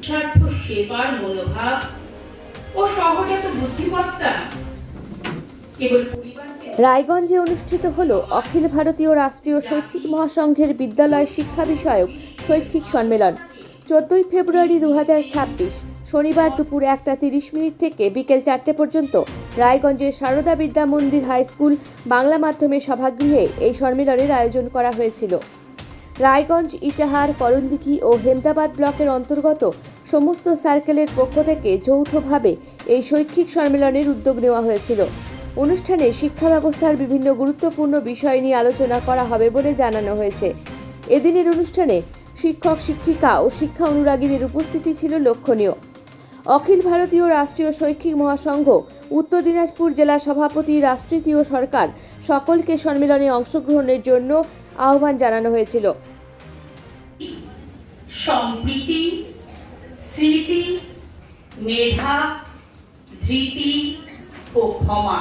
স্বার্থ সেবার মনোভাব ও সহজাত বুদ্ধিমত্তা কেবল রায়গঞ্জে অনুষ্ঠিত হল অখিল ভারতীয় রাষ্ট্রীয় শৈক্ষিক মহাসংঘের বিদ্যালয় শিক্ষা বিষয়ক শৈক্ষিক সম্মেলন। 14 ফেব্রুয়ারি 2026 শনিবার দুপুর 1:30 থেকে বিকেল 4টে পর্যন্ত রায়গঞ্জের সারদা বিদ্যা মন্দির হাই স্কুল বাংলা মাধ্যমের সভাগৃহে এই সম্মেলনের আয়োজন করা হয়েছিল। রায়গঞ্জ, ইটাহার, করণদিঘি ও হেমদাবাদ ব্লকের অন্তর্গত সমস্ত সার্কেলের পক্ষ থেকে যৌথভাবে এই শৈক্ষিক সম্মেলনের উদ্যোগ নেওয়া হয়েছিল। অনুষ্ঠানে শিক্ষা ব্যবস্থার বিভিন্ন গুরুত্বপূর্ণ বিষয় নিয়ে আলোচনা করা হবে বলে জানানো হয়েছে। এদিনের অনুষ্ঠানে শিক্ষক, শিক্ষিকা ও শিক্ষা অনুরাগীদের উপস্থিতি ছিল লক্ষণীয়। অখিল ভারতীয় রাষ্ট্রীয় শৈক্ষিক মহাসংঘ উত্তর দিনাজপুর জেলা সভাপতি রাষ্ট্রীয় সরকার সকলকে সম্মেলনে অংশগ্রহণের জন্য আহ্বান জানানো হয়েছিল। সম্প্রীতি, স্মৃতি, মেধা, ধৃতি ও ক্ষমা,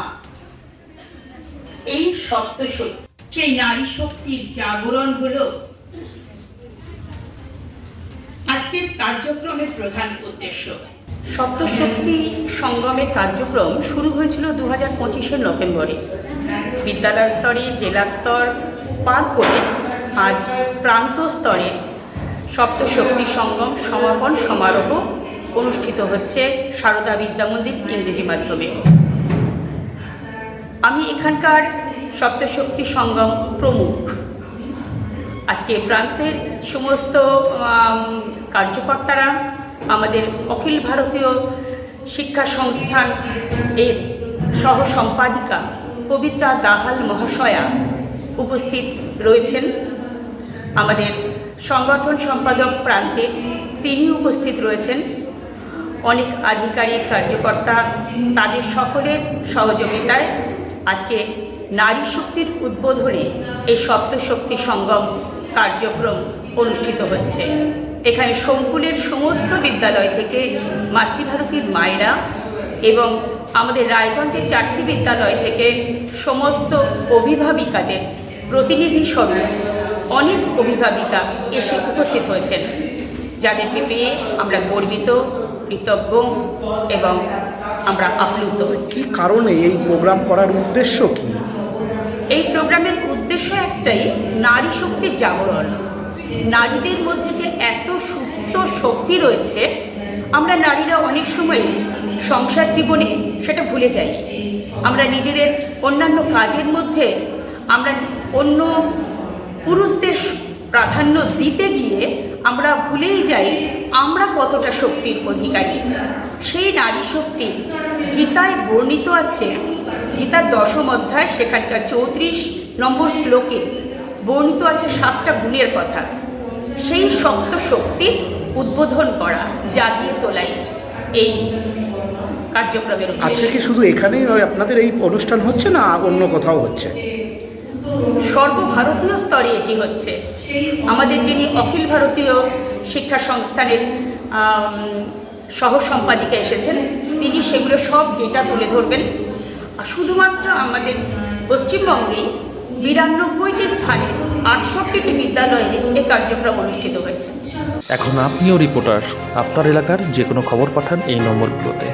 এই সপ্তশক্তি, সেই নারী শক্তির জাগরণ হলো আজকের কার্যক্রমের প্রধান উদ্দেশ্য। সপ্তশক্তি সঙ্গমের কার্যক্রম শুরু হয়েছিল 2025 নভেম্বরে। বিদ্যালয় স্তরে, জেলা স্তর পার করে আজ প্রান্ত স্তরে সপ্তশক্তি সঙ্গম সমাপন সমারোহ অনুষ্ঠিত হচ্ছে সারদা বিদ্যা মন্দির ইংরেজি মাধ্যমে। আমি এখানকার সপ্তশক্তি সঙ্গম প্রমুখ। আজকে প্রান্তের সমস্ত কার্যকর্তারা, আমাদের অখিল ভারতীয় শিক্ষা সংস্থান এর সহ সম্পাদিকা পবিত্রা দাহাল মহাশয়া উপস্থিত রয়েছেন। আমাদের সংগঠন সম্পাদক প্রান্তে তিনি উপস্থিত রয়েছেন। অনেক আধিকারিক, কার্যকর্তা, তাদের সকলের সহযোগিতায় আজকে নারী শক্তির উদ্বোধনে এই সপ্তশক্তি সঙ্গম কার্যক্রম অনুষ্ঠিত হচ্ছে। এখানে সংকুলের সমস্ত বিদ্যালয় থেকে মাতৃভারতীর মায়েরা এবং আমাদের রায়গঞ্জের 4টি বিদ্যালয় থেকে সমস্ত অভিভাবিকাদের প্রতিনিধি স্বরূপ অনেক অভিভাবিকা এসে উপস্থিত হয়েছেন, যাদেরকে পেয়ে আমরা গর্বিত, কৃতজ্ঞ এবং আমরা আপ্লুত। কি কারণে এই প্রোগ্রাম করার উদ্দেশ্য কি? এই প্রোগ্রামের উদ্দেশ্য একটাই, নারী শক্তির জাগরণ। নারীদের মধ্যে যে এত সুপ্ত শক্তি রয়েছে, আমরা নারীরা অনেক সময় সংসার জীবনে সেটা ভুলে যাই। আমরা নিজেদের অন্যান্য কাজের মধ্যে আমরা অন্য পুরুষদের প্রাধান্য দিতে গিয়ে আমরা ভুলেই যাই আমরা কতটা শক্তির অধিকারী। সেই নারী শক্তি গীতায় বর্ণিত আছে। গীতার 10ম অধ্যায়, সেখানকার 34 নম্বর শ্লোকে বর্ণিত আছে 7টা গুণের কথা। সেই সপ্ত শক্তির উদ্বোধন করা, জাগিয়ে তোলাই এই কার্যক্রমের উদ্দেশ্য। আজকে কি শুধু এখানেই আপনাদের এই অনুষ্ঠান হচ্ছে না অন্য কোথাও হচ্ছে? সর্বভারতীয় স্তরে এটি হচ্ছে। আমাদের যিনি অখিল ভারতীয় শিক্ষা সংস্থানের সহ সম্পাদিকা এসেছেন, তিনি সেগুলো সব ডেটা তুলে ধরবেন। আর শুধুমাত্র আমাদের পশ্চিমবঙ্গে 92টি স্থানে 68টি বিদ্যালয়ে এই কার্যক্রম অনুষ্ঠিত হয়েছে। এখন আপনিও রিপোর্টার। আপনার এলাকার যে কোনো খবর পাঠান এই নম্বরগুলোতে।